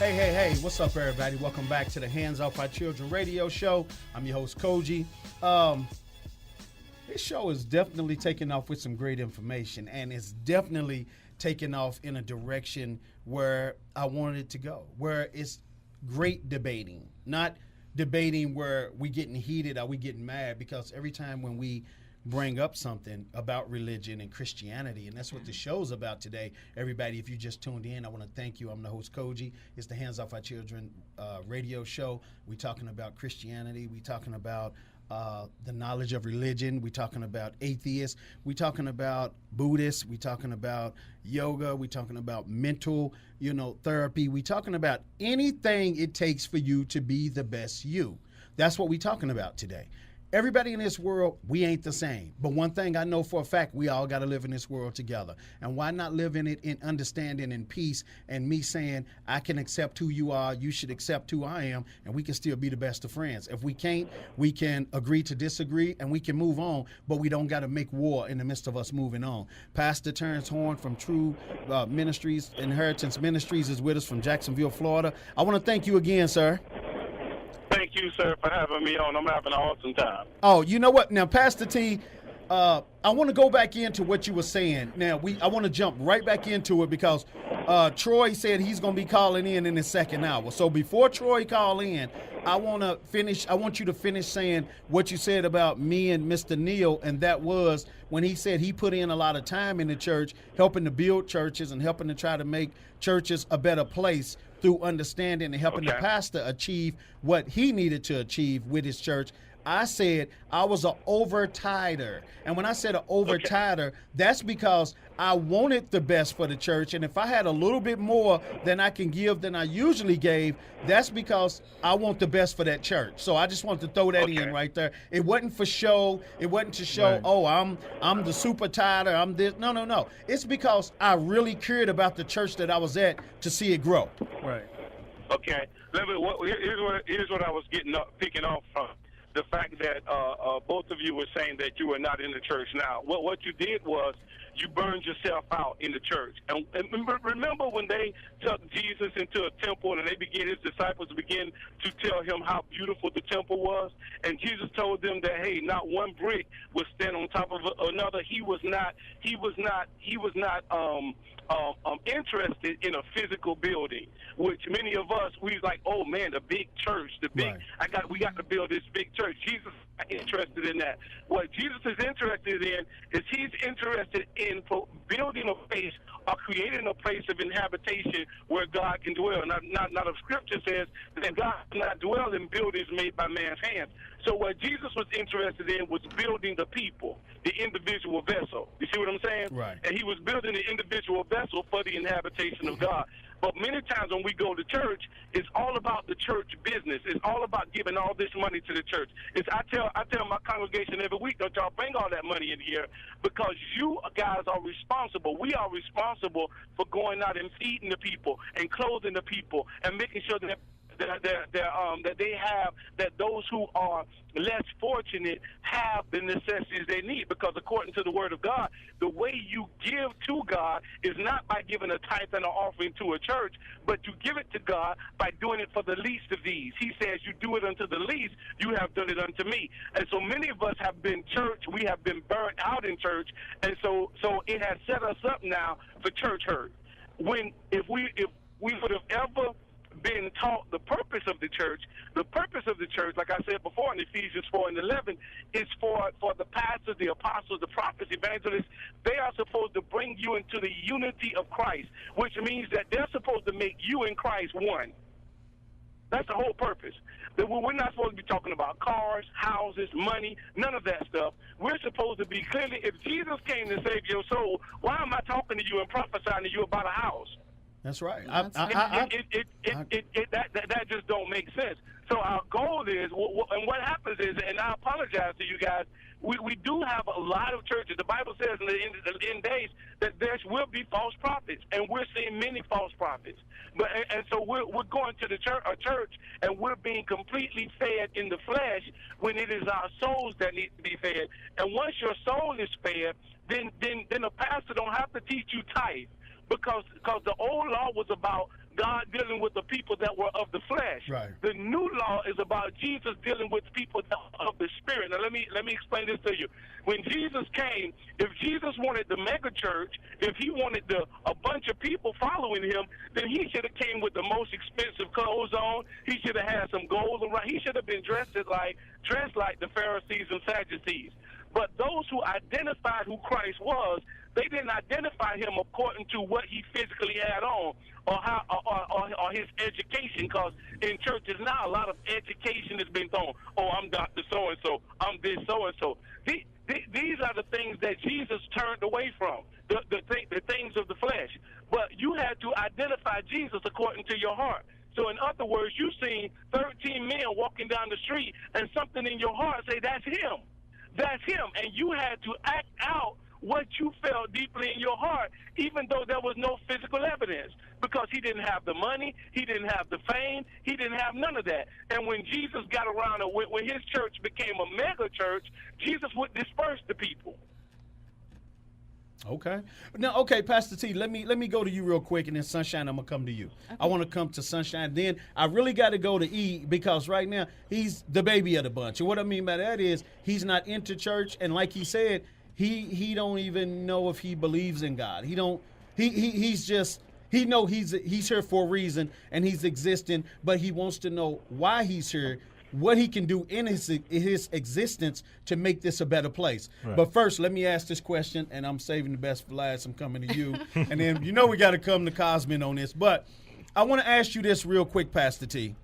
Hey, what's up, everybody? Welcome back to the Hands Off Our Children radio show. I'm your host, Koji. This show is definitely taking off with some great information, and it's definitely taking off in a direction where I wanted it to go, where it's great debating, not debating where we getting heated or we getting mad, because every time when we bring up something about religion and Christianity, and that's what the show's about today. Everybody, if you just tuned in, I want to thank you. I'm the host, Koji. It's the Hands Off Our Children radio show. We're talking about Christianity. We're talking about the knowledge of religion. We're talking about atheists. We're talking about Buddhists. We're talking about yoga. We're talking about mental, therapy. We're talking about anything it takes for you to be the best you. That's what we're talking about today. Everybody in this world, we ain't the same. But one thing I know for a fact, we all got to live in this world together. And why not live in it in understanding and peace, and me saying, I can accept who you are, you should accept who I am, and we can still be the best of friends. If we can't, we can agree to disagree, and we can move on, but we don't got to make war in the midst of us moving on. Pastor Terrence Horn from True Ministries, Inheritance Ministries is with us from Jacksonville, Florida. I want to thank you again, sir. Thank you, sir, for having me on. I'm having an awesome time. Oh, you know what? Now, Pastor T, I want to go back into what you were saying. Now, I want to jump right back into it because Troy said he's going to be calling in the second hour. So before Troy call in, I want you to finish saying what you said about me and Mr. Neal, and that was when he said he put in a lot of time in the church, helping to build churches and helping to try to make churches a better place through understanding and helping the pastor achieve what he needed to achieve with his church. I said I was an over-tither. And when I said an over-tither, that's because I wanted the best for the church. And if I had a little bit more than I can give than I usually gave, that's because I want the best for that church. So I just wanted to throw that in right there. It wasn't for show. It wasn't to show, right, oh, I'm the super tither. I'm this. No. It's because I really cared about the church that I was at to see it grow. Right. Okay. Here's what I was picking off from. The fact that both of you were saying that you were not in the church now. What you did was you burned yourself out in the church. And remember when they took Jesus into a temple and his disciples began to tell him how beautiful the temple was? And Jesus told them that, hey, not one brick would stand on top of another. He was not interested in a physical building, which many of us, we like, oh man, the big church, we got to build this big church. Jesus is not interested in that. What Jesus is interested in is he's interested in building a place or creating a place of inhabitation where God can dwell. Now the scripture says that God cannot dwell in buildings made by man's hands. So what Jesus was interested in was building the people, the individual vessel. You see what I'm saying? Right. And he was building the individual vessel for the inhabitation of God. But many times when we go to church, it's all about the church business. It's all about giving all this money to the church. I tell my congregation every week, don't y'all bring all that money in here, because you guys are responsible. We are responsible for going out and feeding the people and clothing the people and making sure that that those who are less fortunate have the necessities they need, because according to the word of God, the way you give to God is not by giving a tithe and an offering to a church, but you give it to God by doing it for the least of these. He says, you do it unto the least, you have done it unto me. And so many of us have been church, we have been burnt out in church, and so it has set us up now for church hurt. If we would have ever been taught the purpose of the church, like I said before in Ephesians 4:11, is for the pastors, the apostles, the prophets, evangelists. They are supposed to bring you into the unity of Christ, which means that they're supposed to make you and Christ one. That's the whole purpose. That we're not supposed to be talking about cars, houses, money, none of that stuff. We're supposed to be clearly, if Jesus came to save your soul, why am I talking to you and prophesying to you about a house? That's right. That just don't make sense. So our goal is, and what happens is, and I apologize to you guys, we do have a lot of churches. The Bible says in the end days that there will be false prophets, and we're seeing many false prophets. And so we're going to a church, and we're being completely fed in the flesh when it is our souls that need to be fed. And once your soul is fed, then a pastor don't have to teach you tithe. Because the old law was about God dealing with the people that were of the flesh. Right. The new law is about Jesus dealing with people that are of the spirit. Now let me explain this to you. When Jesus came, if Jesus wanted the mega church, if he wanted a bunch of people following him, then he should have came with the most expensive clothes on. He should have had some gold around. He should have been dressed like the Pharisees and Sadducees. But those who identified who Christ was, they didn't identify him according to what he physically had on or his education, because in churches now a lot of education has been thrown. Oh, I'm Dr. So-and-so. I'm this so-and-so. These are the things that Jesus turned away from, the things of the flesh. But you had to identify Jesus according to your heart. So in other words, you seen 13 men walking down the street and something in your heart say, that's him. That's him. And you had to act out what you felt deeply in your heart, even though there was no physical evidence, because he didn't have the money, he didn't have the fame, he didn't have none of that. And when Jesus got around, when his church became a mega church, Jesus would disperse the people. Okay. Now, okay, Pastor T, let me go to you real quick, and then Sunshine, I'm gonna come to you. Okay. I want to come to Sunshine. Then I really got to go to E, because right now he's the baby of the bunch. And what I mean by that is he's not into church, and like he said, he don't even know if he believes in God. He's here for a reason, and he's existing, but he wants to know why he's here, what he can do in his existence to make this a better place. Right. But first, let me ask this question, and I'm saving the best for last. I'm coming to you. And then, we got to come to Cosmin on this. But I want to ask you this real quick, Pastor T.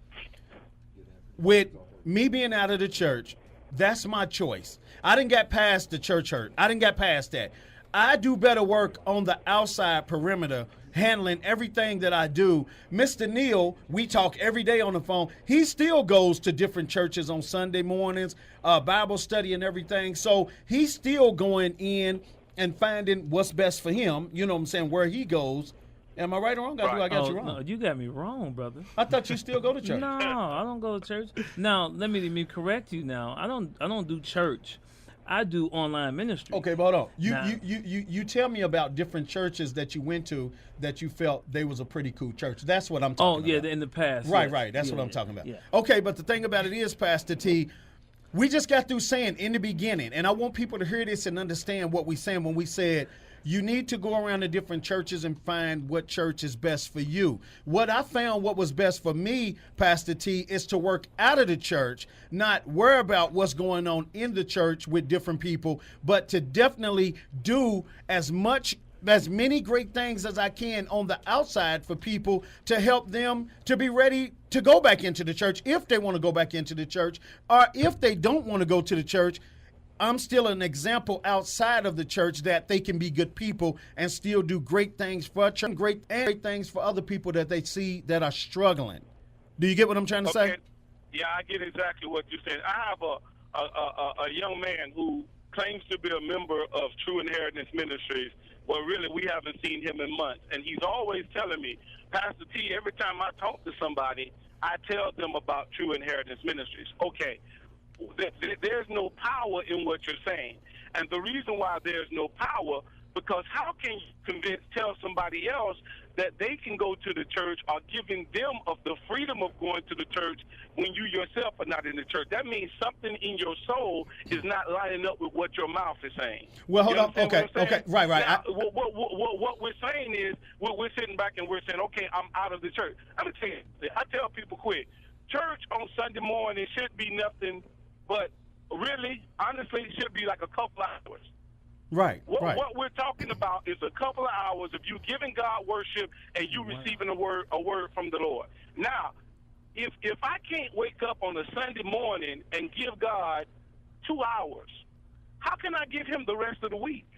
With me being out of the church, that's my choice. I didn't get past the church hurt. I didn't get past that. I do better work on the outside perimeter, handling everything that I do. Mr. Neal, we talk every day on the phone. He still goes to different churches on Sunday mornings, Bible study and everything. So he's still going in and finding what's best for him. You know what I'm saying? Where he goes. Am I right or wrong? I got you wrong. No, you got me wrong, brother. I thought you still go to church. No, I don't go to church. Now, let me correct you. Now, I don't do church. I do online ministry. Okay, but hold on. You tell me about different churches that you went to that you felt they was a pretty cool church. That's what I'm talking about. Oh, yeah, in the past. Right, yes. right. That's what I'm talking about. Yeah. Okay, but the thing about it is, Pastor T, we just got through saying in the beginning, and I want people to hear this and understand what we saying when we said you need to go around to different churches and find what church is best for you. What I found what was best for me, Pastor T, is to work out of the church, not worry about what's going on in the church with different people, but to definitely do as many great things as I can on the outside for people to help them to be ready to go back into the church if they want to go back into the church, or if they don't want to go to the church. I'm still an example outside of the church that they can be good people and still do great things for church, great things for other people that they see that are struggling. Do you get what I'm trying to say? Yeah, I get exactly what you're saying. I have a young man who claims to be a member of True Inheritance Ministries. Well, really, we haven't seen him in months. And he's always telling me, Pastor T, every time I talk to somebody, I tell them about True Inheritance Ministries. Okay. There's no power in what you're saying. And the reason why there's no power, because how can you tell somebody else that they can go to the church or giving them of the freedom of going to the church when you yourself are not in the church? That means something in your soul is not lining up with what your mouth is saying. Well, hold on. Okay, right. Now, what we're saying is we're sitting back and we're saying, okay, I'm out of the church. I'm going to tell you, I tell people quick, church on Sunday morning should be nothing but really, honestly, it should be like a couple hours. Right, right. What we're talking about is a couple of hours of you giving God worship and you receiving a word from the Lord. Now, if I can't wake up on a Sunday morning and give God 2 hours, how can I give him the rest of the week?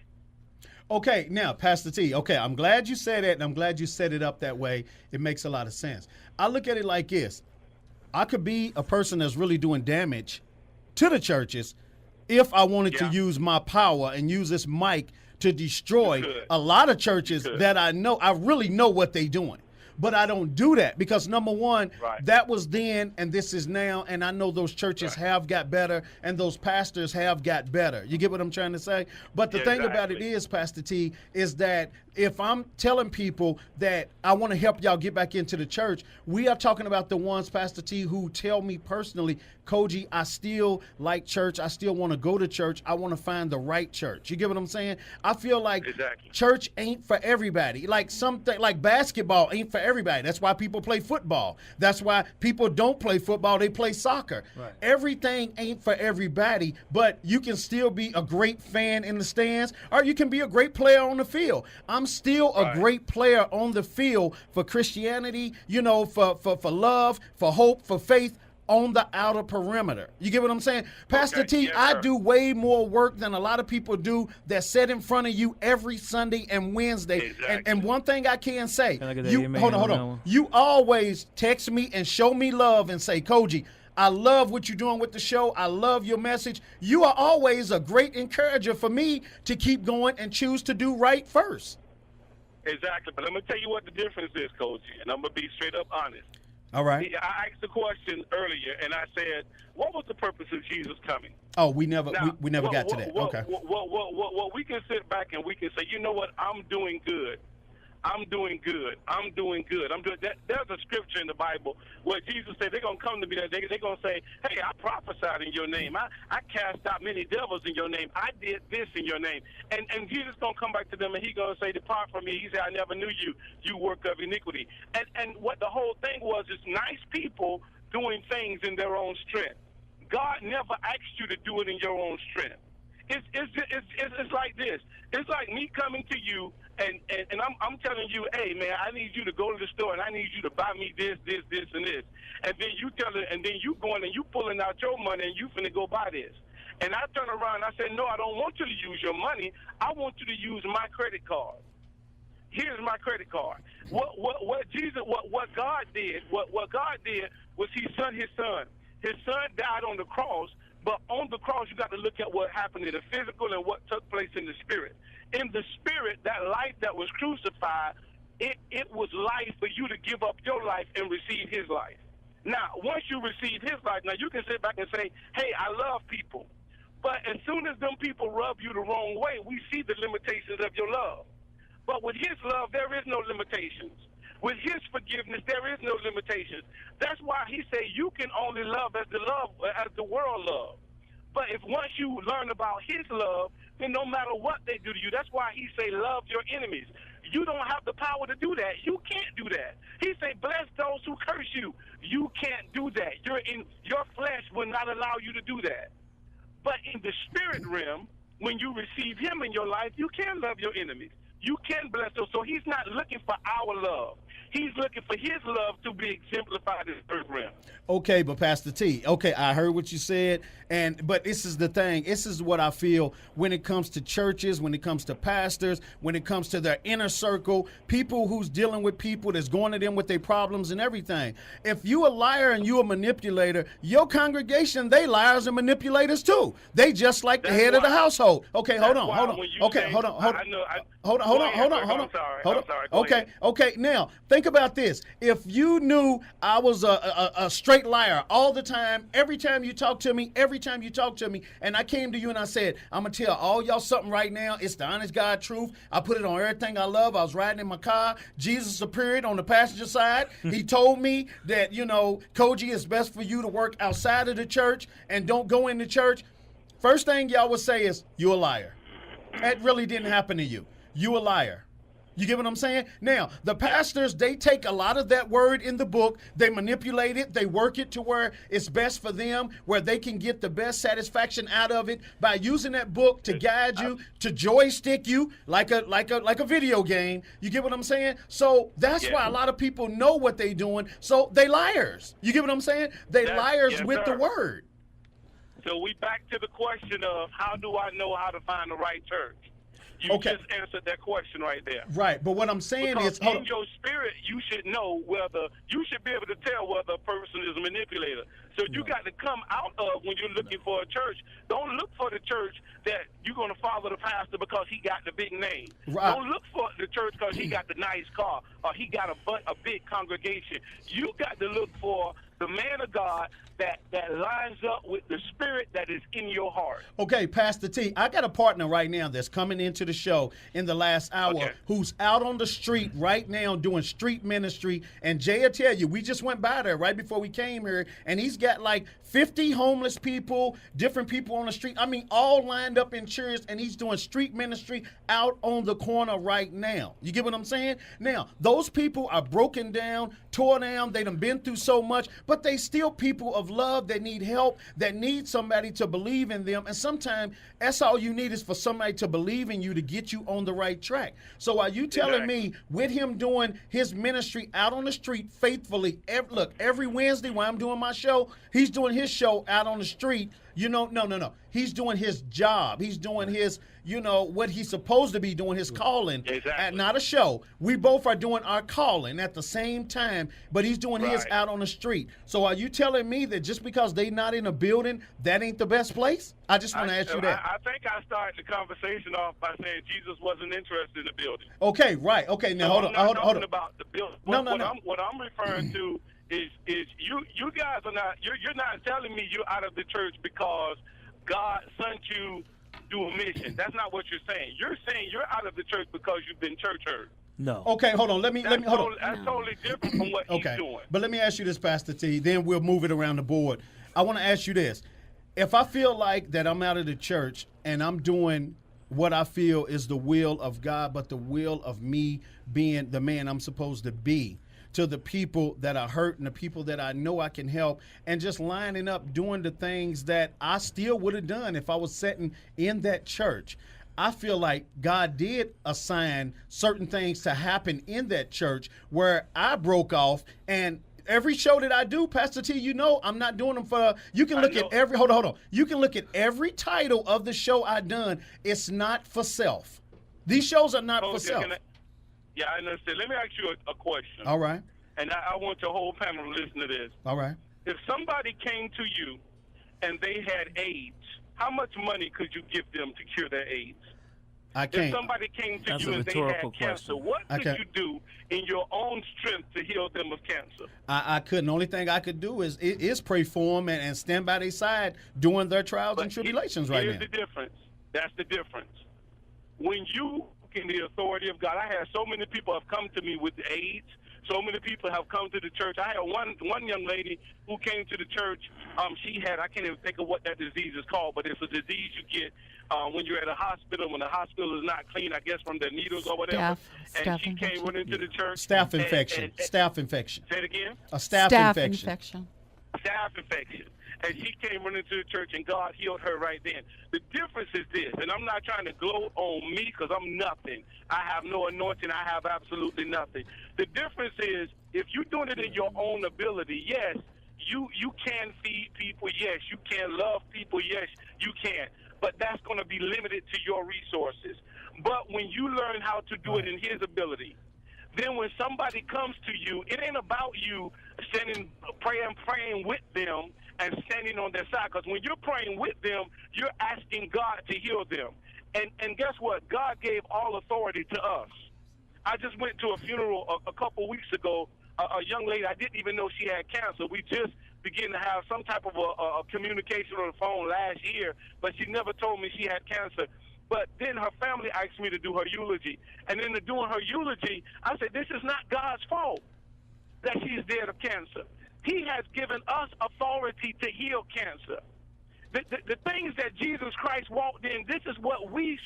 Okay, now, Pastor T, okay, I'm glad you said that, and I'm glad you set it up that way. It makes a lot of sense. I look at it like this. I could be a person that's really doing damage to the churches if I wanted to use my power and use this mic to destroy a lot of churches that I really know what they're doing. but I don't do that because number one, Right. that was then and this is now, and I know those churches Right. have got better and those pastors have got better. You get what I'm trying to say? But the Yeah, thing about it exactly. is, Pastor T, is that if I'm telling people that I want to help y'all get back into the church, we are talking about the ones, Pastor T, who tell me personally, Koji, I still like church. I still want to go to church. I want to find the right church. You get what I'm saying? I feel like Exactly. church ain't for everybody. Like something like basketball ain't for everybody. That's why people play football. That's why people don't play football. They play soccer. Right. Everything ain't for everybody, but you can still be a great fan in the stands or you can be a great player on the field. I'm still a Right. great player on the field for Christianity, you know, for love, for hope, for faith on the outer perimeter. You get what I'm saying? Pastor Okay, T, yes, I sir. do way more work than a lot of people do that sit in front of you every Sunday and Wednesday. Exactly. And one thing I can say, Can I get that you amen hold on that on. one? You always text me and show me love and say, Koji, I love what you're doing with the show. I love your message. You are always a great encourager for me to keep going and choose to do right first. Exactly. But let me tell you what the difference is, Coach, and I'm going to be straight up honest. All right. I asked the question earlier, and I said, what was the purpose of Jesus coming? Oh, we never Now, we never got to that. Okay. What we can sit back and we can say, you know what, I'm doing good. I'm doing good. I'm doing good. I'm doing that. There's a scripture in the Bible where Jesus said they're going to come to me. They're going to say, hey, I prophesied in your name. I cast out many devils in your name. I did this in your name. And Jesus going to come back to them and he's going to say, depart from me. He said, I never knew you, you work of iniquity. And what the whole thing was is nice people doing things in their own strength. God never asked you to do it in your own strength. It's like this. It's like me coming to you and I'm telling you, hey man, I need you to go to the store and I need you to buy me this, and this. And then you tell it, and then you going and you pulling out your money and you finna go buy this. And I turn around and I say, no, I don't want you to use your money. I want you to use my credit card. Here's my credit card. What God did was he sent his son. His son died on the cross, but on the cross you got to look at what happened in the physical and what took place in the spirit. In the spirit, that life that was crucified, it was life for you to give up your life and receive his life. Now, once you receive his life, now you can sit back and say, hey, I love people. But as soon as them people rub you the wrong way, we see the limitations of your love. But with his love, there is no limitations. With his forgiveness, there is no limitations. That's why he said you can only love as the world loves. But if once you learn about his love, then no matter what they do to you, that's why he say love your enemies. You don't have the power to do that. You can't do that. He say bless those who curse you. You can't do that. Your flesh will not allow you to do that. But in the spirit realm, when you receive him in your life, you can love your enemies. You can bless them. So he's not looking for our love. He's looking for his love to be exemplified in the earth realm. Okay, but Pastor T, okay, I heard what you said, but this is the thing. This is what I feel when it comes to churches, when it comes to pastors, when it comes to their inner circle, people who's dealing with people that's going to them with their problems and everything. If you a liar and you a manipulator, your congregation, they liars and manipulators too. They just like the head of the household. Okay, hold on. Okay, hold on. Okay, now think about this. If you knew I was a straight liar all the time, every time you talk to me, and I came to you and I said, I'm going to tell all y'all something right now. It's the honest God truth. I put it on everything I love. I was riding in my car. Jesus appeared on the passenger side. He told me that, Koji, it's best for you to work outside of the church and don't go into church. First thing y'all would say is, you a liar. That really didn't happen to you. You a liar. You get what I'm saying? Now, the pastors, they take a lot of that word in the book, they manipulate it, they work it to where it's best for them, where they can get the best satisfaction out of it by using that book to guide you, to joystick you like a video game. You get what I'm saying? So that's why a lot of people know what they're doing. So they liars. You get what I'm saying? They liars with the word. So we back to the question of how do I know how to find the right church? You Okay. just answered that question right there. Right, but what I'm saying Because is, hold in on. your spirit, you should know you should be able to tell whether a person is a manipulator. So you got to come out of, when you're looking for a church, don't look for the church that you're going to follow the pastor because he got the big name. Right. Don't look for the church because he got the nice car or he got a big congregation. You got to look for the man of God that lines up with the spirit that is in your heart. Okay, Pastor T, I got a partner right now that's coming into the show in the last hour Okay. who's out on the street right now doing street ministry. And Jay will tell you, we just went by there right before we came here, and he's got like 50 homeless people, different people on the street. I mean, all lined up in chairs, and he's doing street ministry out on the corner right now. You get what I'm saying? Now, those people are broken down, tore down. They done been through so much, but they still people of love that need help, that need somebody to believe in them. And sometimes that's all you need is for somebody to believe in you to get you on the right track. So are you telling me with him doing his ministry out on the street faithfully, every Wednesday when I'm doing my show, he's doing his show out on the street, no. He's doing his job. He's doing his, what he's supposed to be doing, his calling, Exactly. not a show. We both are doing our calling at the same time, but he's doing his Right. out on the street. So are you telling me that just because they not in a building, that ain't the best place? I just want to ask you that. I think I started the conversation off by saying Jesus wasn't interested in the building. Okay, right. Okay, now hold on. I'm not Hold talking on. about the building. No. What I'm referring to is you guys are not you're not telling me you're out of the church because God sent you to do a mission. That's not what you're saying. You're saying you're out of the church because you've been church hurt. No. Okay, hold on. Let me hold on. That's totally different from what Okay, he's doing. but let me ask you this, Pastor T. Then we'll move it around the board. I want to ask you this: if I feel like that I'm out of the church and I'm doing what I feel is the will of God, but the will of me being the man I'm supposed to be to the people that are hurt and the people that I know I can help, and just lining up doing the things that I still would have done if I was sitting in that church. I feel like God did assign certain things to happen in that church where I broke off. And every show that I do, Pastor T, I'm not doing them for, you can look at every, hold on. You can look at every title of the show I done. It's not for self. These shows are not for self. Yeah, I understand. Let me ask you a question. All right. And I want your whole panel to listen to this. All right. If somebody came to you and they had AIDS, how much money could you give them to cure their AIDS? I If can't. somebody came to That's you a and they had rhetorical cancer, question. what I could can't. you do in your own strength to heal them of cancer? I couldn't. The only thing I could do is pray for them and stand by their side during their trials and tribulations right now. Here's the difference. That's the difference. When you in the authority of God, I had so many people have come to me with AIDS. So many people have come to the church. I had one young lady who came to the church. She had, I can't even think of what that disease is called, but it's a disease you get when you're at a hospital, when the hospital is not clean, I guess, from the needles or whatever. And she came running to the church. Staph infection. Staph infection. Say it again? A staph infection. Staph infection. And she came running to the church, and God healed her right then. The difference is this, and I'm not trying to gloat on me because I'm nothing. I have no anointing. I have absolutely nothing. The difference is if you're doing it in your own ability, yes, you can feed people. Yes, you can love people. Yes, you can. But that's going to be limited to your resources. But when you learn how to do it in his ability, then when somebody comes to you, it ain't about you praying with them and standing on their side. Because when you're praying with them, you're asking God to heal them. And guess what? God gave all authority to us. I just went to a funeral a couple weeks ago. A young lady, I didn't even know she had cancer. We just began to have some type of a communication on the phone last year, but she never told me she had cancer. But then her family asked me to do her eulogy. And in doing her eulogy, I said, this is not God's fault that she's dead of cancer. He has given us authority to heal cancer. The things that Jesus Christ walked in, this is what we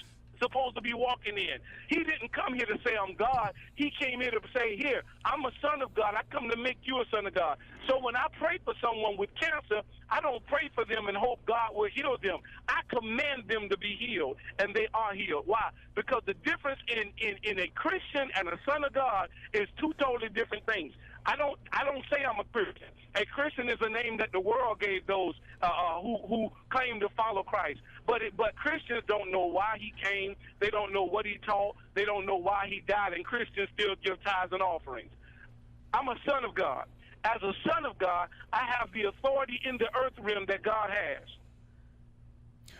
supposed to be walking in. He didn't come here to say I'm God. He came here to say, here, I'm a son of God. I come to make you a son of God. So when I pray for someone with cancer, I don't pray for them and hope God will heal them. I command them to be healed, and they are healed. Why? Because the difference in a Christian and a son of God is two totally different things. I don't say I'm a Christian. A Christian is a name that the world gave those who claim to follow Christ. But Christians don't know why he came. They don't know what he taught. They don't know why he died. And Christians still give tithes and offerings. I'm a son of God. As a son of God, I have the authority in the earth realm that God has.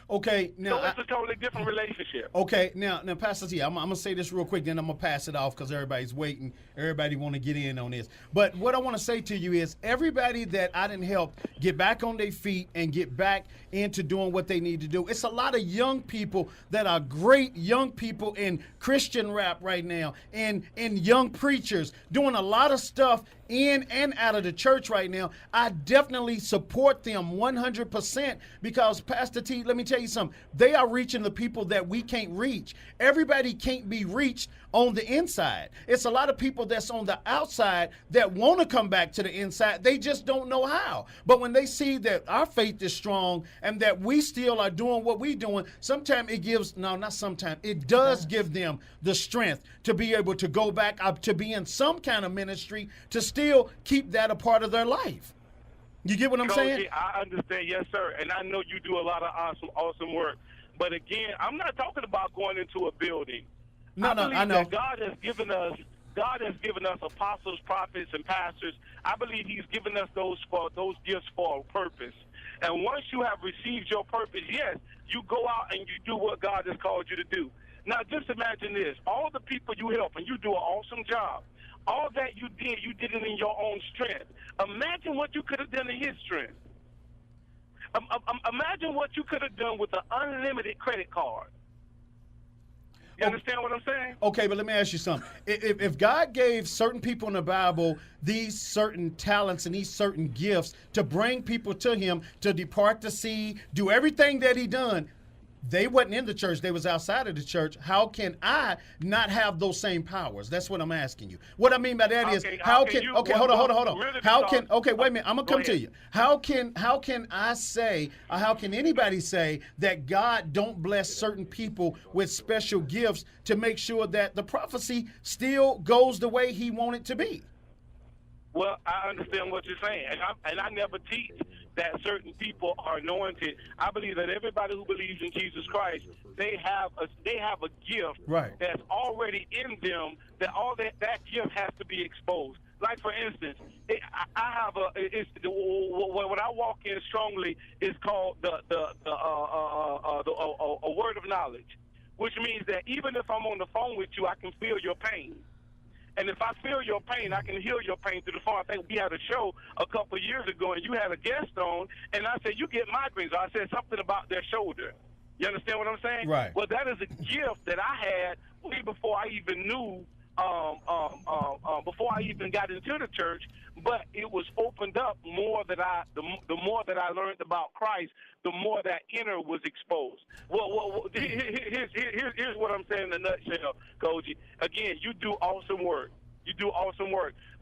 Okay, now so it's a totally different relationship. Okay, now Pastor T, I'm gonna say this real quick, then I'm gonna pass it off because everybody's waiting. Everybody want to get in on this. But what I want to say to you is, everybody that I didn't help get back on their feet and get back into doing what they need to do. It's a lot of young people that are great young people in Christian rap right now, and young preachers doing a lot of stuff in and out of the church right now. I definitely support them 100% because, Pastor T, let me tell you something. They are reaching the people that we can't reach. Everybody can't be reached on the inside. It's a lot of people that's on the outside that want to come back to the inside. They just don't know how. But when they see that our faith is strong and that we still are doing what we're doing, sometimes it gives, no, not sometimes, it does give them the strength to be able to go back up to be in some kind of ministry to still keep that a part of their life. You get what I'm saying? I understand, yes, sir. And I know you do a lot of awesome work. But again, I'm not talking about going into a building. I know. God has given us apostles, prophets, and pastors. I believe He's given us those gifts for a purpose. And once you have received your purpose, yes, you go out and you do what God has called you to do. Now, just imagine this. All the people you help, and you do an awesome job. All that you did it in your own strength. Imagine what you could have done in His strength. Imagine what you could have done with an unlimited credit card. You understand what I'm saying? Okay, but let me ask you something. If God gave certain people in the Bible these certain talents and these certain gifts to bring people to Him, to depart the sea, do everything that He done, they wasn't in the church, they was outside of the church. How can I not have those same powers? That's what I'm asking you. What I mean by that is, how can hold on. How can, okay, wait a minute, I'm gonna come to you. How can I say, or how can anybody say that God don't bless certain people with special gifts to make sure that the prophecy still goes the way He want it to be? Well, I understand what you're saying, and I never teach that certain people are anointed. I believe that everybody who believes in Jesus Christ, they have a gift that's already in them. That all that gift has to be exposed. Like for instance, what I walk in strongly is called a word of knowledge, which means that even if I'm on the phone with you, I can feel your pain. And if I feel your pain, I can heal your pain through the phone. I think we had a show a couple of years ago, and you had a guest on, and I said, you get migraines. I said something about their shoulder. You understand what I'm saying? Right. Well, that is a gift that I had way before I even knew, before I even got into the church, but it was opened up more that the more that I learned about Christ, the more that inner was exposed. Well, here's what I'm saying in a nutshell, Koji. Again, you do awesome work.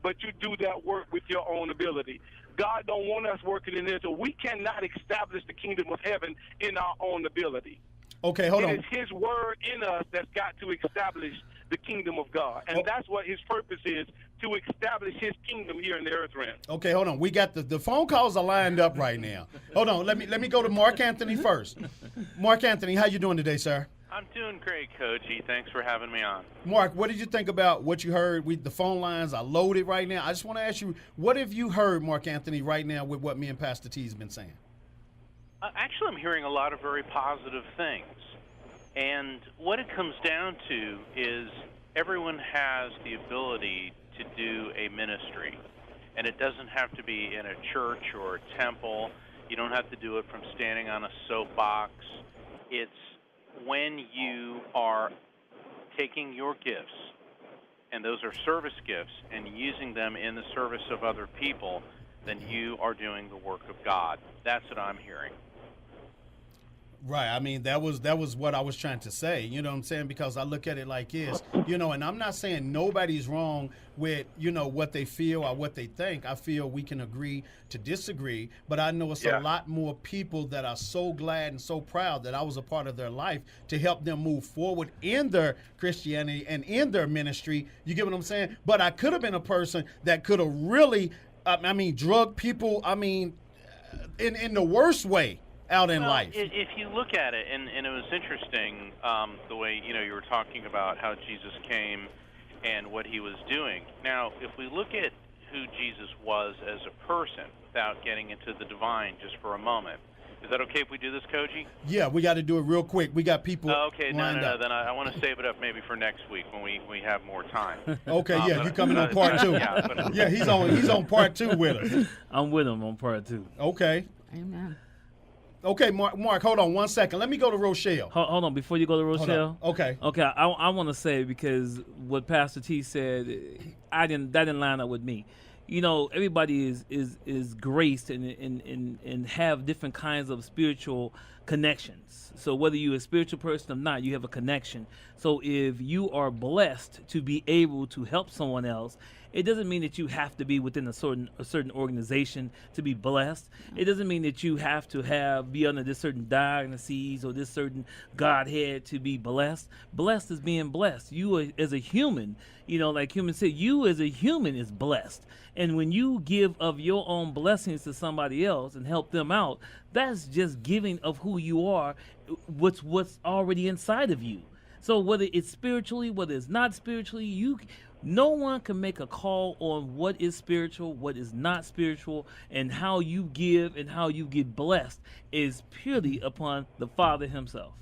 But you do that work with your own ability. God don't want us working in there, so we cannot establish the kingdom of heaven in our own ability. Okay, hold on. It is His word in us that's got to establish the kingdom of God. And that's what His purpose is, to establish His kingdom here in the earth realm. Okay, hold on. We got the phone calls are lined up right now. Hold on. Let me go to Mark Anthony first. Mark Anthony, how you doing today, sir? I'm doing great, Koji. Thanks for having me on. Mark, what did you think about what you heard? The phone lines are loaded right now. I just want to ask you, what have you heard, Mark Anthony, right now with what me and Pastor T has been saying? Actually, I'm hearing a lot of very positive things. And what it comes down to is everyone has the ability to do a ministry. And it doesn't have to be in a church or a temple. You don't have to do it from standing on a soapbox. It's when you are taking your gifts, and those are service gifts, and using them in the service of other people, then you are doing the work of God. That's what I'm hearing. Right. I mean, that was what I was trying to say. You know what I'm saying? Because I look at it like this, and I'm not saying nobody's wrong with, what they feel or what they think. I feel we can agree to disagree, but I know it's a lot more people that are so glad and so proud that I was a part of their life to help them move forward in their Christianity and in their ministry. You get what I'm saying? But I could have been a person that could have really, drug people, in the worst way out in life. If you look at it, and it was interesting the way you were talking about how Jesus came and what he was doing. Now, if we look at who Jesus was as a person, without getting into the divine, just for a moment, is that okay if we do this, Koji? Yeah, we got to do it real quick. We got people. Okay, no. Then I want to save it up maybe for next week when we have more time. Okay, you coming on part 2? Yeah, he's on part 2 with us. I'm with him on part 2. Okay. Amen. Okay, Mark, hold on 1 second. Let me go to Rochelle. Hold on, before you go to Rochelle. Okay. Okay, I want to say, because what Pastor T said, that didn't line up with me. Everybody is graced and have different kinds of spiritual connections. So whether you're a spiritual person or not, you have a connection. So if you are blessed to be able to help someone else, it doesn't mean that you have to be within a certain organization to be blessed. It doesn't mean that you have to be under this certain diagnoses or this certain Godhead to be blessed. Blessed is being blessed. You as a human, like human said, you as a human is blessed. And when you give of your own blessings to somebody else and help them out, that's just giving of who you are, what's already inside of you. So whether it's spiritually, whether it's not spiritually, no one can make a call on what is spiritual, what is not spiritual, and how you give and how you get blessed is purely upon the Father himself.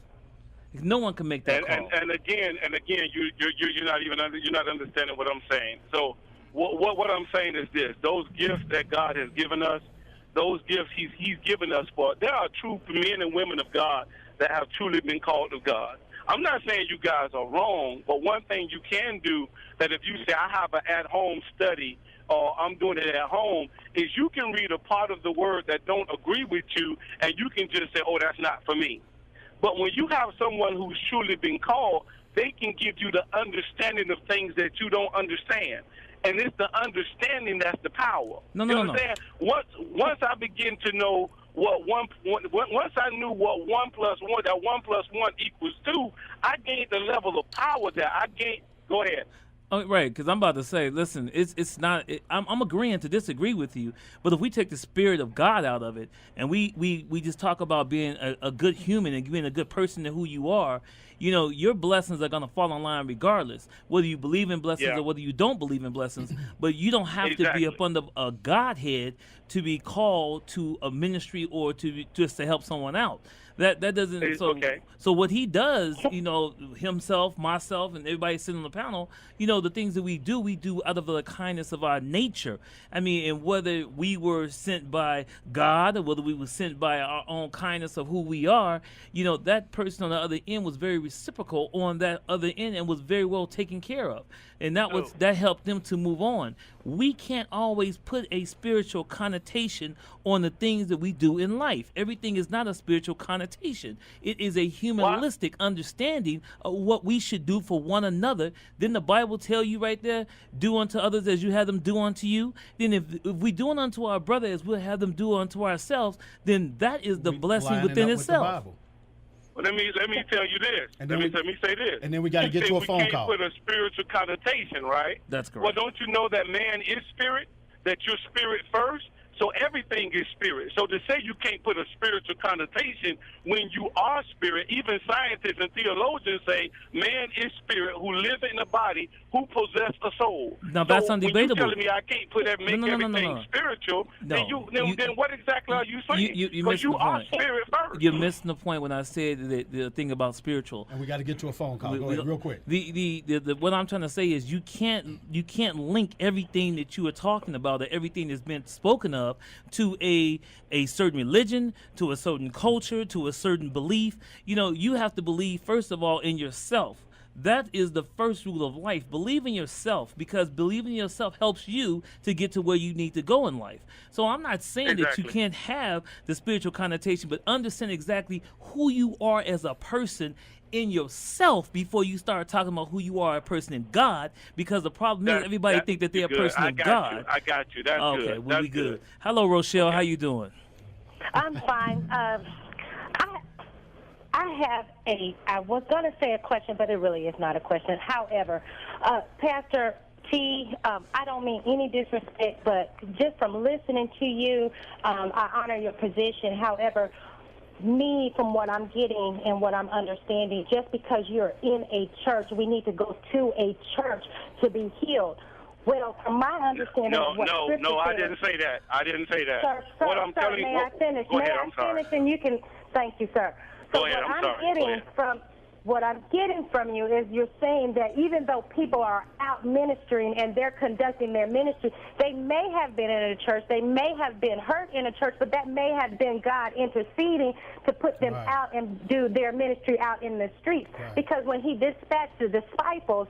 No one can make that call. And again, you're not understanding what I'm saying. So what I'm saying is this: those gifts that God has given us, those gifts He's given us for. There are true men and women of God that have truly been called of God. I'm not saying you guys are wrong, but one thing you can do, that if you say, I have an at-home study or I'm doing it at home, is you can read a part of the word that don't agree with you, and you can just say, oh, that's not for me. But when you have someone who's truly been called, they can give you the understanding of things that you don't understand. And it's the understanding that's the power. No. Once I begin to know once I knew what 1 + 1, that 1 + 1 = 2, I gained the level of power that I gained. Go ahead. Oh, right, because I'm about to say, listen, it's not. I'm agreeing to disagree with you, but if we take the spirit of God out of it, and we just talk about being a good human and being a good person to who you are, your blessings are going to fall in line regardless, whether you believe in blessings or whether you don't believe in blessings. But you don't have to be up under a Godhead to be called to a ministry or to just to help someone out. That doesn't. Okay. So what he does, himself, myself, and everybody sitting on the panel, the things that we do out of the kindness of our nature. I mean, and whether we were sent by God or whether we were sent by our own kindness of who we are, that person on the other end was very reciprocal on that other end and was very well taken care of. And that helped them to move on. We can't always put a spiritual connotation on the things that we do in life. Everything is not a spiritual connotation. It is a humanistic understanding of what we should do for one another. Then the Bible tell you right there, do unto others as you have them do unto you. Then if we do unto our brother as we'll have them do unto ourselves, then that is the blessing within itself. Let me tell you this. Let me say this. And then we got to get to a phone call. We can't put a spiritual connotation, right? That's correct. Well, don't you know that man is spirit? That you're spirit first? So everything is spirit. So to say you can't put a spiritual connotation when you are spirit, even scientists and theologians say man is spirit who lives in a body who possess a soul. Now that's undebatable. When you're telling me I can't put everything spiritual, then what exactly are you saying? Because you are spirit first. You're missing the point when I said the thing about spiritual. And we got to get to a phone call. Go ahead, real quick. What I'm trying to say is you can't link everything that you are talking about or everything that's been spoken of to a certain religion, to a certain culture, to a certain belief. You have to believe, first of all, in yourself, That is the first rule of life. Believe in yourself, because believing in yourself helps you to get to where you need to go in life. So I'm not saying that you can't have the spiritual connotation, but understand exactly who you are as a person in yourself before you start talking about who you are a person in God, because the problem is everybody think that they're a person in God. I got you. That's good. Okay, well, That's we good. Hello, Rochelle. Okay. How you doing? I'm fine. I was going to say a question, but it really is not a question. However, Pastor T, I don't mean any disrespect, but just from listening to you, I honor your position. However, me, from what I'm getting and what I'm understanding, just because you're in a church, we need to go to a church to be healed. Well, from my understanding, I didn't say that. I didn't say that. Sir, what I'm telling may you, I finish? Go may ahead, I I'm sorry. finish, and you can. Thank you, sir. So Go ahead, I'm sorry. What I'm getting from you is you're saying that even though people are out ministering and they're conducting their ministry, they may have been in a church, they may have been hurt in a church, but that may have been God interceding to put them out and do their ministry out in the streets. Right. Because when he dispatched the disciples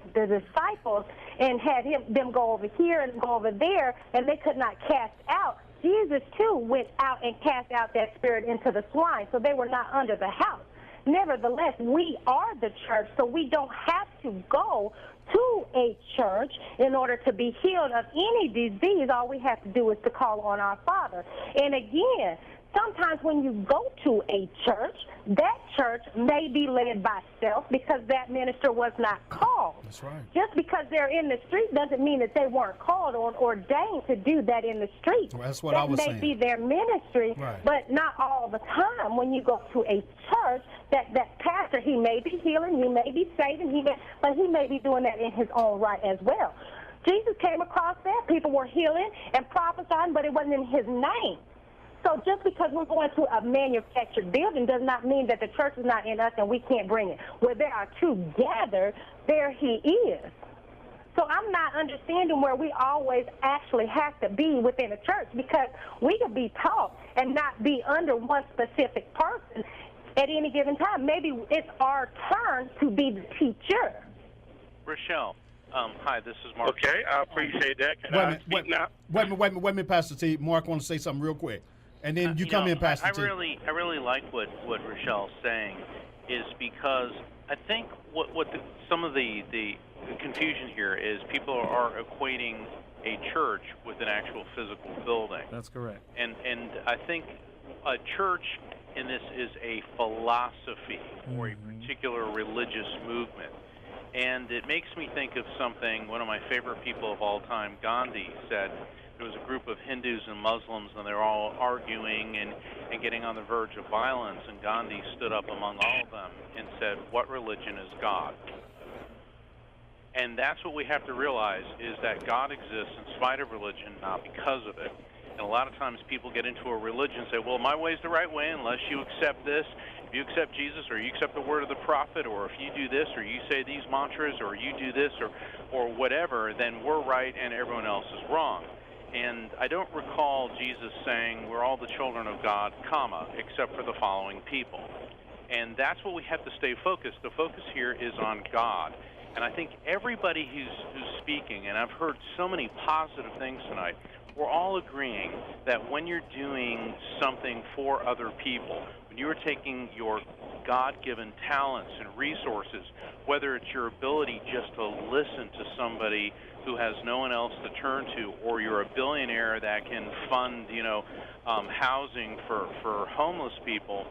and had them go over here and go over there, and they could not cast out, Jesus, too, went out and cast out that spirit into the swine, so they were not under the house. Nevertheless, we are the church, so we don't have to go to a church in order to be healed of any disease. All we have to do is to call on our Father. And again, sometimes when you go to a church, that church may be led by self because that minister was not called. That's right. Just because they're in the street doesn't mean that they weren't called or ordained to do that in the street. Well, that's what I was saying. That may be their ministry, right. But not all the time. When you go to a church, that pastor, he may be healing, he may be saving, but he may be doing that in his own right as well. Jesus came across that. People were healing and prophesying, but it wasn't in his name. So just because we're going to a manufactured building does not mean that the church is not in us and we can't bring it. Where there are two gathered, there he is. So I'm not understanding where we always actually have to be within a church, because we could be taught and not be under one specific person at any given time. Maybe it's our turn to be the teacher. Rochelle, hi, this is Mark. Okay, I appreciate that. Can I speak now? Wait a minute, Pastor T. Mark wants to say something real quick. And then you come in, Pastor T. I really like what Rochelle's saying, is because I think some of the confusion here is people are equating a church with an actual physical building. That's correct. And I think a church in this is a philosophy or a particular religious movement. And it makes me think of something one of my favorite people of all time, Gandhi, said. There was a group of Hindus and Muslims, and they were all arguing and getting on the verge of violence, and Gandhi stood up among all of them and said, "What religion is God?" And that's what we have to realize, is that God exists in spite of religion, not because of it. And a lot of times people get into a religion and say, well, my way is the right way unless you accept this. If you accept Jesus, or you accept the word of the prophet, or if you do this, or you say these mantras, or you do this, or whatever, then we're right and everyone else is wrong. And I don't recall Jesus saying we're all the children of God, except for the following people. And that's what we have to stay focused. The focus here is on God. And I think everybody who's speaking, and I've heard so many positive things tonight, we're all agreeing that when you're doing something for other people, when you're taking your God-given talents and resources, whether it's your ability just to listen to somebody who has no one else to turn to, or you're a billionaire that can fund, housing for homeless people,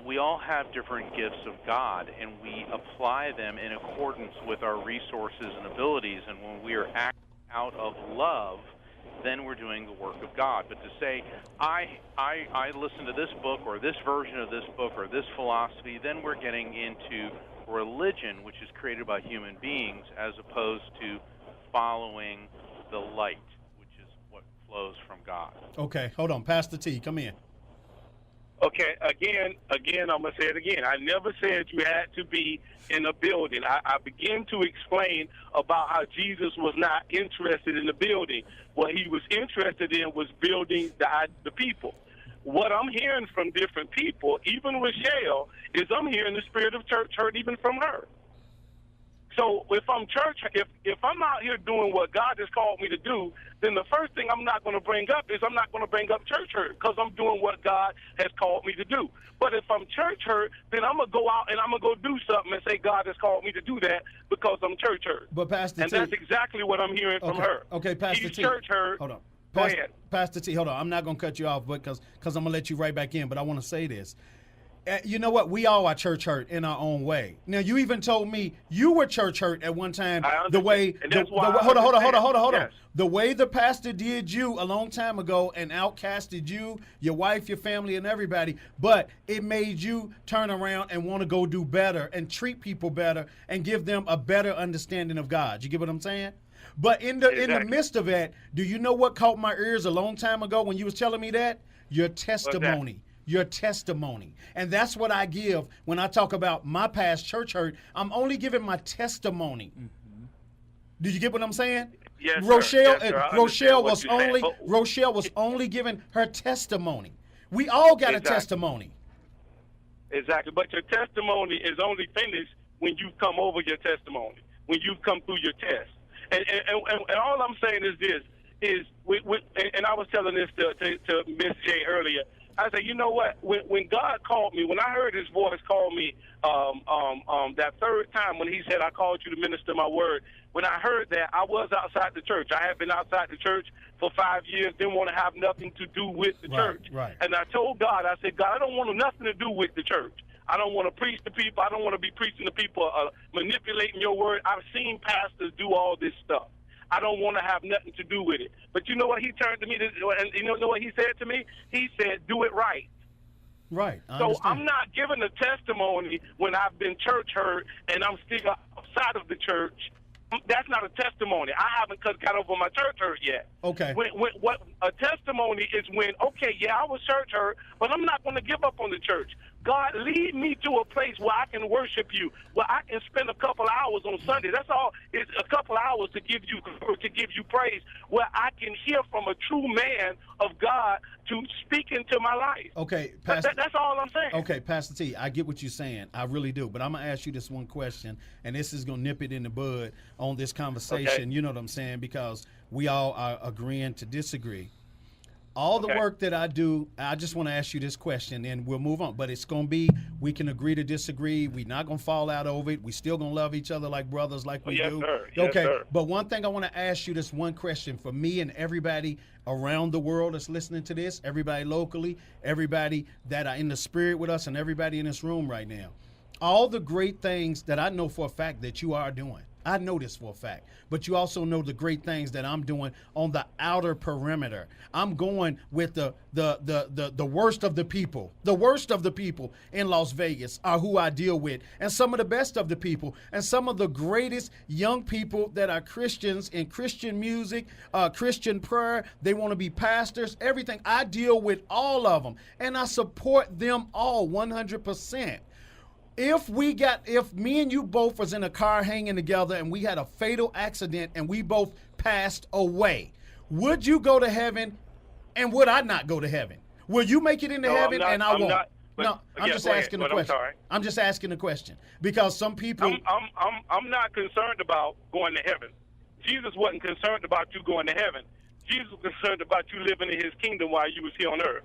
we all have different gifts of God, and we apply them in accordance with our resources and abilities. And when we are acting out of love, then we're doing the work of God. But to say, I listen to this book or this version of this book or this philosophy, then we're getting into religion, which is created by human beings, as opposed to following the light, which is what flows from God. Okay, hold on. Pastor T, come in. Okay, again, I'm going to say it again. I never said you had to be in a building. I began to explain about how Jesus was not interested in the building. What he was interested in was building the people. What I'm hearing from different people, even Rochelle, is I'm hearing the spirit of church hurt even from her. So if I'm if I'm out here doing what God has called me to do, then the first thing I'm not going to bring up is I'm not going to bring up church hurt because I'm doing what God has called me to do. But if I'm church hurt, then I'm going to go out and I'm going to go do something and say God has called me to do that because I'm church hurt. But Pastor and T, that's exactly what I'm hearing from her. Okay, Pastor She's T. church hurt. Hold on. Go ahead. Pastor T, hold on. I'm not going to cut you off because I'm going to let you right back in, but I want to say this. You know what? We all are church hurt in our own way. Now, you even told me you were church hurt at one time. The way, hold on. Yes. The way the pastor did you a long time ago and outcasted you, your wife, your family, and everybody, but it made you turn around and want to go do better and treat people better and give them a better understanding of God. You get what I'm saying? But in the midst of that, do you know what caught my ears a long time ago when you was telling me that? Your testimony. Your testimony. And that's what I give when I talk about my past church hurt. I'm only giving my testimony. Mm-hmm. Do you get what I'm saying? Yes, Rochelle, sir. Rochelle was only giving her testimony. We all got a testimony. Exactly. But your testimony is only finished when you come over your testimony, when you've come through your test. And all I'm saying is this, and I was telling this to Miss J earlier, I said, you know what? When God called me, when I heard His voice call me that third time when He said, I called you to minister my word, when I heard that, I was outside the church. I had been outside the church for 5 years, didn't want to have nothing to do with the church. Right. And I told God, I said, God, I don't want nothing to do with the church. I don't want to preach to people. I don't want to be preaching to people, manipulating your word. I've seen pastors do all this stuff. I don't want to have nothing to do with it. But you know what? He turned to me, and you know what he said to me? He said, do it right. Right. So I'm not giving a testimony when I've been church hurt and I'm still outside of the church. That's not a testimony. I haven't got over my church hurt yet. Okay. What a testimony is when, okay, yeah, I was church hurt, but I'm not going to give up on the church. God, lead me to a place where I can worship you, where I can spend a couple hours on Sunday. That's all. It's a couple hours to give you praise, where I can hear from a true man of God to speak into my life. Okay, Pastor. That's all I'm saying. Okay, Pastor T, I get what you're saying. I really do. But I'm going to ask you this one question, and this is going to nip it in the bud on this conversation. Okay. You know what I'm saying? Because we all are agreeing to disagree. All the work that I do, I just want to ask you this question, and we'll move on. But it's going to be, we can agree to disagree. We're not going to fall out over it. We still going to love each other like brothers, like we do. Sir. Yes, okay, sir. But one thing I want to ask you, this one question for me and everybody around the world that's listening to this, everybody locally, everybody that are in the spirit with us, and everybody in this room right now. All the great things that I know for a fact that you are doing. I know this for a fact, but you also know the great things that I'm doing on the outer perimeter. I'm going with the worst of the people. The worst of the people in Las Vegas are who I deal with, and some of the best of the people, and some of the greatest young people that are Christians in Christian music, Christian prayer. They want to be pastors, everything. I deal with all of them, and I support them all 100%. If me and you both was in a car hanging together and we had a fatal accident and we both passed away, would you go to heaven and would I not go to heaven? Will you make it into heaven and I won't? I'm just asking the question. I'm just asking the question because some people. I'm not concerned about going to heaven. Jesus wasn't concerned about you going to heaven. Jesus was concerned about you living in His kingdom while you was here on earth.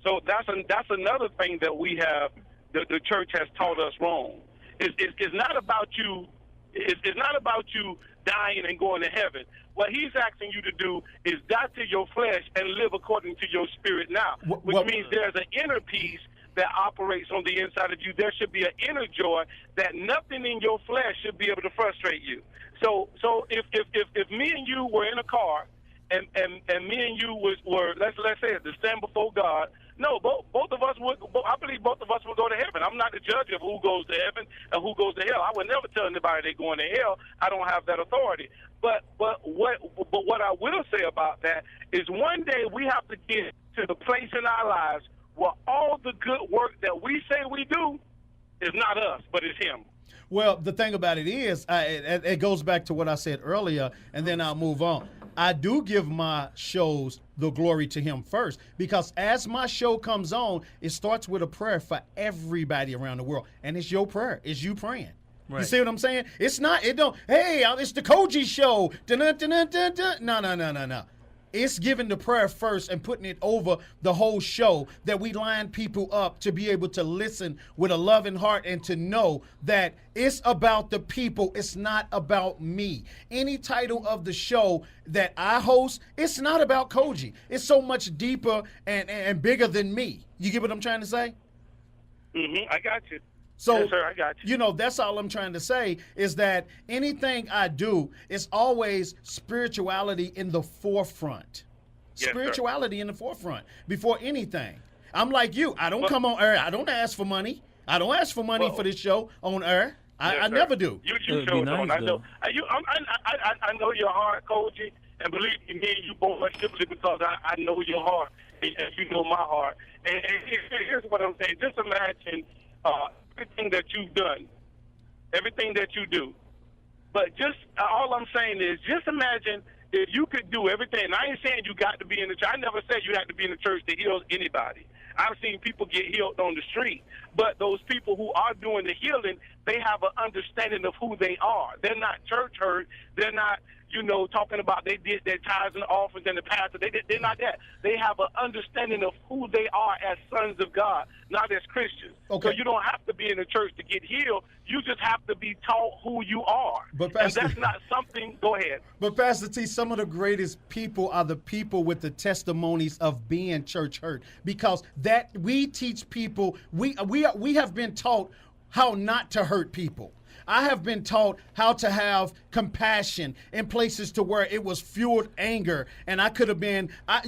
So that's another thing that we have. The church has taught us wrong. It's not about you. It's not about you dying and going to heaven. What He's asking you to do is die to your flesh and live according to your spirit now, which means there's an inner peace that operates on the inside of you. There should be an inner joy that nothing in your flesh should be able to frustrate you. So if me and you were in a car and me and you were let's say to stand before God. No, both of us would. I believe both of us would go to heaven. I'm not the judge of who goes to heaven and who goes to hell. I would never tell anybody they're going to hell. I don't have that authority. But what I will say about that is one day we have to get to the place in our lives where all the good work that we say we do is not us, but it's Him. Well, the thing about it is, it goes back to what I said earlier, and then I'll move on. I do give my shows the glory to Him first, because as my show comes on, it starts with a prayer for everybody around the world, and it's your prayer. It's you praying. Right. You see what I'm saying? It's not. It don't. Hey, it's the Koji show. No. It's giving the prayer first and putting it over the whole show, that we line people up to be able to listen with a loving heart and to know that it's about the people. It's not about me. Any title of the show that I host, it's not about Koji. It's so much deeper and bigger than me. You get what I'm trying to say? Mm-hmm. I got you. So, yes, sir, I got you. That's all I'm trying to say, is that anything I do is always spirituality in the forefront. Yes, Spirituality in the forefront before anything. I'm like you. I don't come on air. I don't ask for money. I don't ask for money for this show on air. I never do. You showed nice, on. I know. I know your heart, Koji, and believe me, you both are simply because I know your heart and you know my heart. And here's what I'm saying. Just imagine everything that you've done, everything that you do. But just all I'm saying is, just imagine if you could do everything. And I ain't saying you got to be in the church. I never said you had to be in the church to heal anybody. I've seen people get healed on the street. But those people who are doing the healing, they have an understanding of who they are. They're not church hurt. They're not, talking about they did their tithes and offerings and the pastor. They're not that. They have an understanding of who they are as sons of God, not as Christians. Okay. So you don't have to be in the church to get healed. You just have to be taught who you are. But Pastor, and that's not something. Go ahead. But Pastor T, some of the greatest people are the people with the testimonies of being church hurt, because that we teach people. We have been taught how not to hurt people. I have been taught how to have compassion in places to where it was fueled anger. And I could have been, I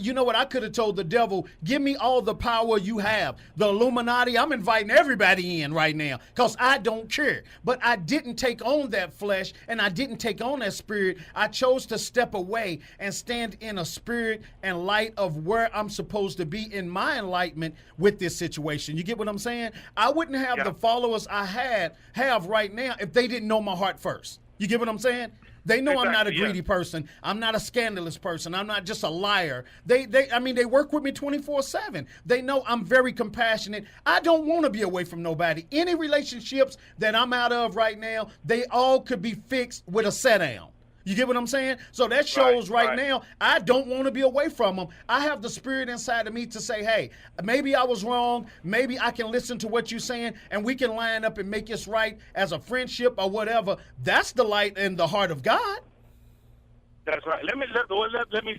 could have told the devil, give me all the power you have. The Illuminati, I'm inviting everybody in right now because I don't care. But I didn't take on that flesh and I didn't take on that spirit. I chose to step away and stand in a spirit and light of where I'm supposed to be in my enlightenment with this situation. You get what I'm saying? I wouldn't have the followers I have right now if they didn't know my heart first. You get what I'm saying? They know I'm not a greedy person. I'm not a scandalous person. I'm not just a liar. They work with me 24/7. They know I'm very compassionate. I don't want to be away from nobody. Any relationships that I'm out of right now, they all could be fixed with a sit down. You get what I'm saying? So that shows right now, I don't want to be away from them. I have the spirit inside of me to say, hey, maybe I was wrong. Maybe I can listen to what you're saying and we can line up and make this right as a friendship or whatever. That's the light in the heart of God. That's right. Let me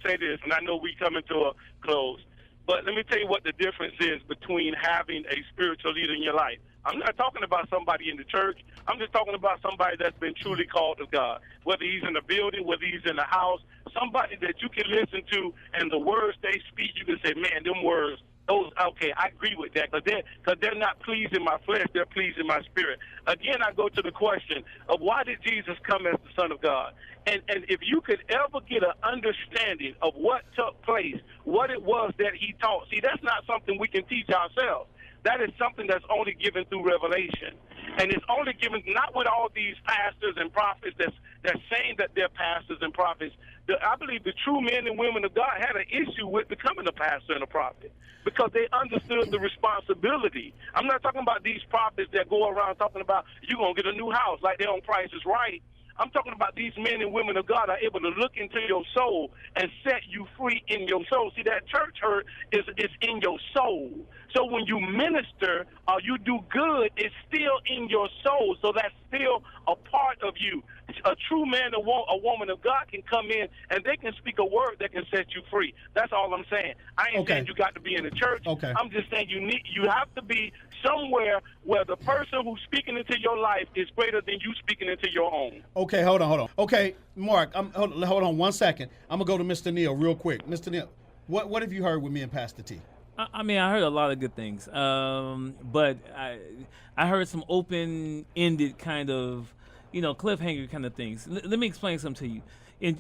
say this, and I know we coming to a close, but let me tell you what the difference is between having a spiritual leader in your life. I'm not talking about somebody in the church. I'm just talking about somebody that's been truly called of God, whether he's in the building, whether he's in the house, somebody that you can listen to, and the words they speak, you can say, man, them words, okay, I agree with that, because they're not pleasing my flesh, they're pleasing my spirit. Again, I go to the question of why did Jesus come as the Son of God? And if you could ever get an understanding of what took place, what it was that he taught, see, that's not something we can teach ourselves. That is something that's only given through revelation. And it's only given not with all these pastors and prophets that's saying that they're pastors and prophets. I believe the true men and women of God had an issue with becoming a pastor and a prophet because they understood the responsibility. I'm not talking about these prophets that go around talking about you're going to get a new house like they're on Price is Right. I'm talking about these men and women of God are able to look into your soul and set you free in your soul. See, that church hurt is in your soul. So when you minister or you do good, it's still in your soul. So that's still a part of you. A true man or a woman of God can come in and they can speak a word that can set you free. That's all I'm saying. I ain't saying you got to be in the church. Okay. I'm just saying you have to be somewhere where the person who's speaking into your life is greater than you speaking into your own. Okay, hold on. Okay, Mark, hold on 1 second. I'm going to go to Mr. Neal real quick. Mr. Neal, what have you heard with me and Pastor T? I mean, I heard a lot of good things, but I heard some open-ended kind of, cliffhanger kind of things. Let me explain something to you.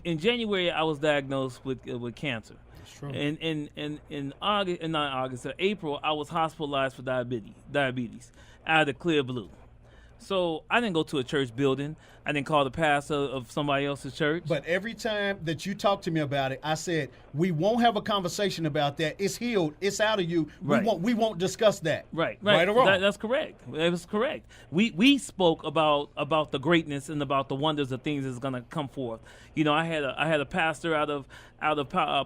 In January, I was diagnosed with cancer. That's true. And in April, I was hospitalized for diabetes out of the clear blue. So I didn't go to a church building. I didn't call the pastor of somebody else's church. But every time that you talk to me about it, I said we won't have a conversation about that. It's healed. It's out of you. Right. We won't discuss that. Right. Right or wrong. That's correct. That was correct. We spoke about the greatness and about the wonders of things that's going to come forth. You know, I had a pastor out of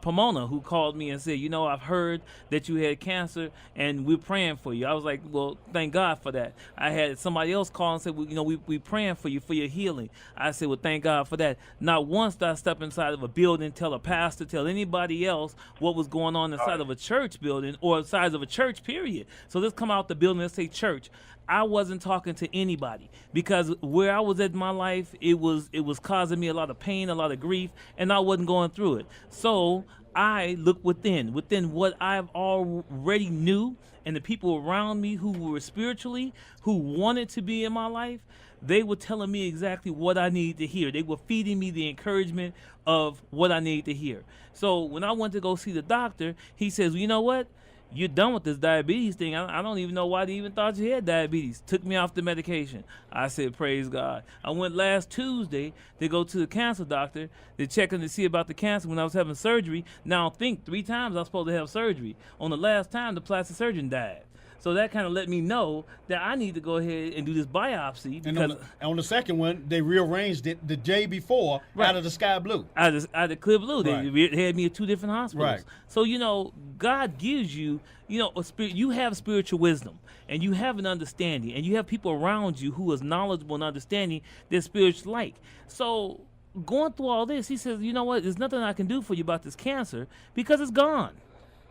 Pomona who called me and said, you know, I've heard that you had cancer and we're praying for you. I was like, well, thank God for that. I had somebody else call and say, well, you know, we praying for you for your healing. I said, well, thank God for that. Not once did I step inside of a building, tell a pastor, tell anybody else what was going on inside of a church building or inside of a church, period. So let's come out the building and say church. I wasn't talking to anybody because where I was at in my life, it was causing me a lot of pain, a lot of grief, and I wasn't going through it. So I looked within what I've already knew, and the people around me who were spiritually, who wanted to be in my life, they were telling me exactly what I needed to hear. They were feeding me the encouragement of what I needed to hear. So when I went to go see the doctor, he says, well, you know what? You're done with this diabetes thing. I don't even know why they even thought you had diabetes. Took me off the medication. I said, praise God. I went last Tuesday to go to the cancer doctor to check in to see about the cancer when I was having surgery. Now I think 3 times I was supposed to have surgery. On the last time, the plastic surgeon died. So that kind of let me know that I need to go ahead and do this biopsy. And Because on the second one, they rearranged it the day before out of the sky blue. out of clear blue. Right. They had me at 2 different hospitals. Right. So, you know, God gives you, you know, you have spiritual wisdom and you have an understanding and you have people around you who is knowledgeable and understanding their spiritual like. So going through all this, he says, you know what, there's nothing I can do for you about this cancer because it's gone.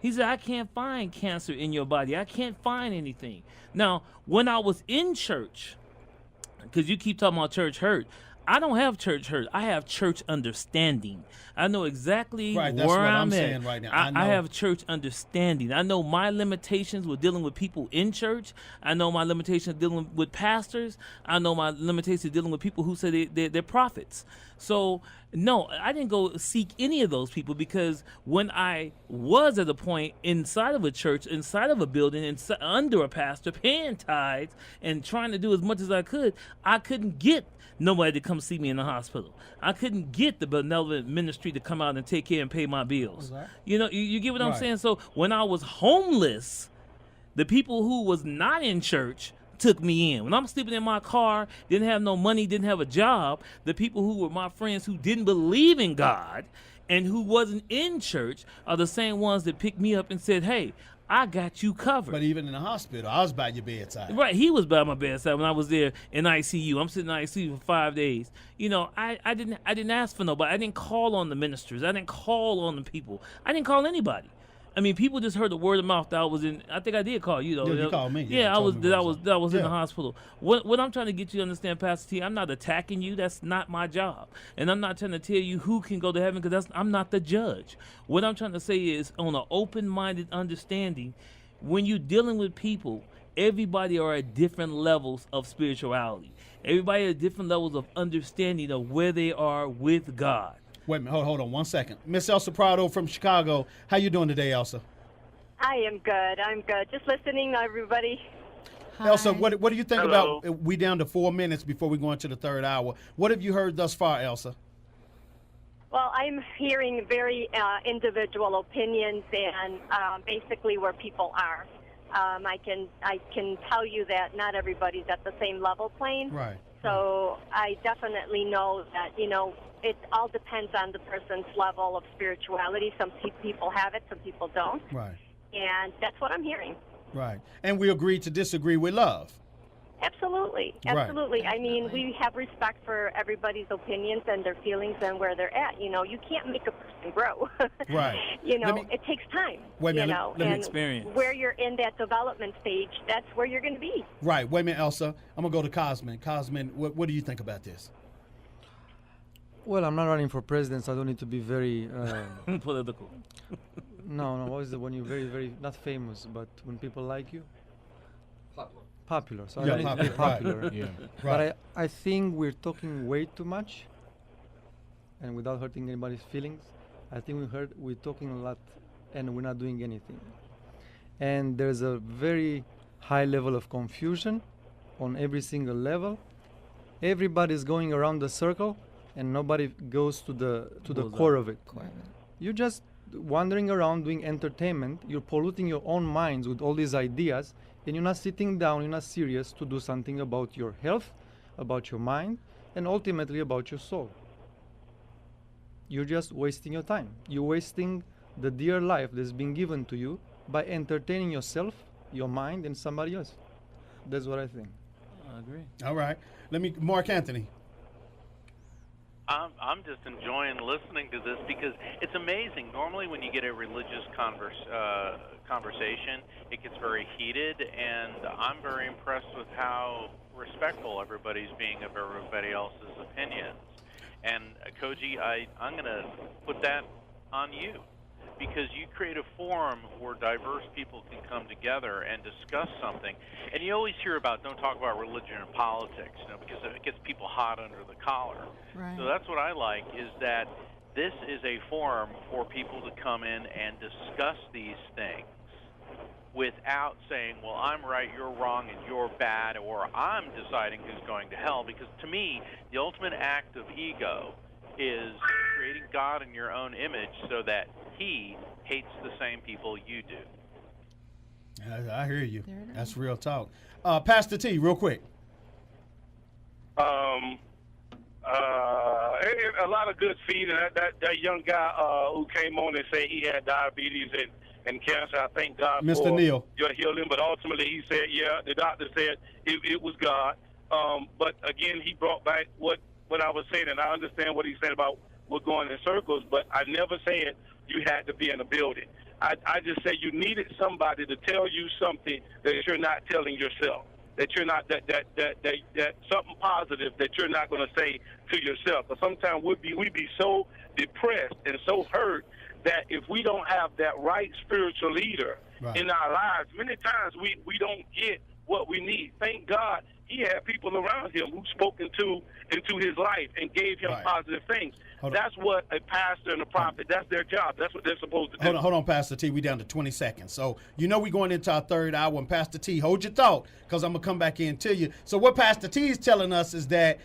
He said, I can't find cancer in your body. I can't find anything. Now, when I was in church, because you keep talking about church hurt, I don't have church hurt. I have church understanding. I know exactly Right, that's where what I'm I'm at. saying right now. I I know. have church understanding. I know my limitations with dealing with people in church. I know my limitations dealing with pastors. I know my limitations dealing with people who say they're prophets. So, no, I didn't go seek any of those people because when I was at a point inside of a church, inside of a building, under a pastor, paying tithes and trying to do as much as I couldn't get nobody to come see me in the hospital. I couldn't get the benevolent ministry to come out and take care and pay my bills. You know, you get what I'm Right. saying? So when I was homeless, the people who was not in church took me in. When I'm sleeping in my car, didn't have no money, didn't have a job, the people who were my friends who didn't believe in God and who wasn't in church are the same ones that picked me up and said, hey, I got you covered. But even in the hospital, I was by your bedside. Right, he was by my bedside when I was there in ICU. I'm sitting in ICU for 5 days. You know, I didn't ask for nobody. I didn't call on the ministers. I didn't call on the people. I didn't call anybody. I mean, people just heard the word of mouth that I was in. I think I did call you though. Yeah, you called me. Yeah, I told was. me That what I was in Yeah. the hospital. What I'm trying to get you to understand, Pastor T, I'm not attacking you. That's not my job, and I'm not trying to tell you who can go to heaven because I'm not the judge. What I'm trying to say is, on an open-minded understanding, when you're dealing with people, everybody are at different levels of spirituality. Everybody at different levels of understanding of where they are with God. Wait a minute, hold on 1 second. Miss Elsa Prado from Chicago. How you doing today, Elsa? I am good. I'm good. Just listening to everybody. Elsa, what do you think Hello. about, we down to 4 minutes before we go into the third hour. What have you heard thus far, Elsa? Well, I'm hearing very individual opinions and basically where people are. I can tell you that not everybody's at the same level playing. Right. So I definitely know that, you know, it all depends on the person's level of spirituality. Some people have it, some people don't. Right. And that's what I'm hearing. Right. And we agreed to disagree with love. Absolutely. Right. Absolutely. I mean, we have respect for everybody's opinions and their feelings and where they're at. You know, you can't make a person grow. Right. You know, Let me- it takes time. Wait a you minute, know, let me and experience. where you're in that development stage, that's where you're going to be. Right. Wait a minute, Elsa. I'm going to go to Cosmin. Cosmin, what do you think about this? Well, I'm not running for president, so I don't need to be very. Political. No. What is it when you're very, very not famous, but when people like you? Popular. So I don't need to be popular, popular. Yeah. But I think we're talking way too much, and without hurting anybody's feelings, I think we're talking a lot, and we're not doing anything. And there's a very high level of confusion on every single level, everybody's going around the circle and nobody goes to the core of it. You're just wandering around doing entertainment. You're polluting your own minds with all these ideas, and you're not sitting down, you're not serious to do something about your health, about your mind, and ultimately about your soul. You're just wasting your time. You're wasting the dear life that's been given to you by entertaining yourself, your mind, and somebody else. That's what I think. I agree. All right. Mark Anthony. I'm just enjoying listening to this because it's amazing. Normally when you get a religious conversation, it gets very heated, and I'm very impressed with how respectful everybody's being of everybody else's opinions. And Koji, I'm going to put that on you, because you create a forum where diverse people can come together and discuss something. And you always hear about, don't talk about religion and politics, because it gets people hot under the collar. Right. So that's what I like, is that this is a forum for people to come in and discuss these things without saying, well, I'm right, you're wrong, and you're bad, or I'm deciding who's going to hell. Because to me, the ultimate act of ego is creating God in your own image so that he hates the same people you do. I hear you. That's real talk. Pastor T, real quick. A lot of good feeding. That young guy who came on and said he had diabetes and cancer, I thank God Mr. for Neal. your healing. But ultimately he said, yeah, the doctor said it was God. But again, he brought back what I was saying, and I understand what he said about we're going in circles, but I never said you had to be in a building. I just said you needed somebody to tell you something that you're not telling yourself, that you're not, that something positive that you're not going to say to yourself. But sometimes we be so depressed and so hurt that if we don't have that right spiritual leader in our lives, many times we don't get what we need. Thank God he had people around him who spoke into his life and gave him positive things. That's what a pastor and a prophet, that's their job. That's what they're supposed to do. Hold on, Pastor T. We down to 20 seconds. So, we're going into our third hour. And Pastor T, hold your thought, because I'm going to come back in to you. So what Pastor T is telling us is that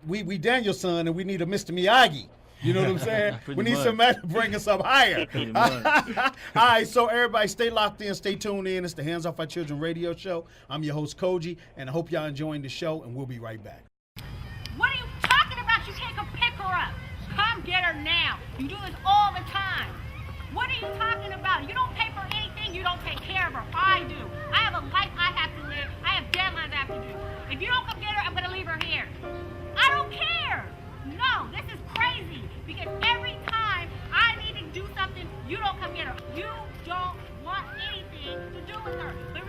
we Daniel's son, and we need a Mr. Miyagi. You know what I'm saying? We need somebody to bring us up higher. All right, so everybody stay locked in, stay tuned in. It's the Hands Off Our Children radio show. I'm your host, Koji, and I hope y'all enjoying the show, and we'll be right back. What are you talking about? You can't come pick her up. Come get her now. You do this all the time. What are you talking about? You don't pay for anything. You don't take care of her. I do. I have a life I have to live. I have deadlines I have to do. If you don't come get her, I'm going to leave her here. I don't care. No, this is crazy, because every time I need to do something, you don't come get her. You don't want anything to do with her. But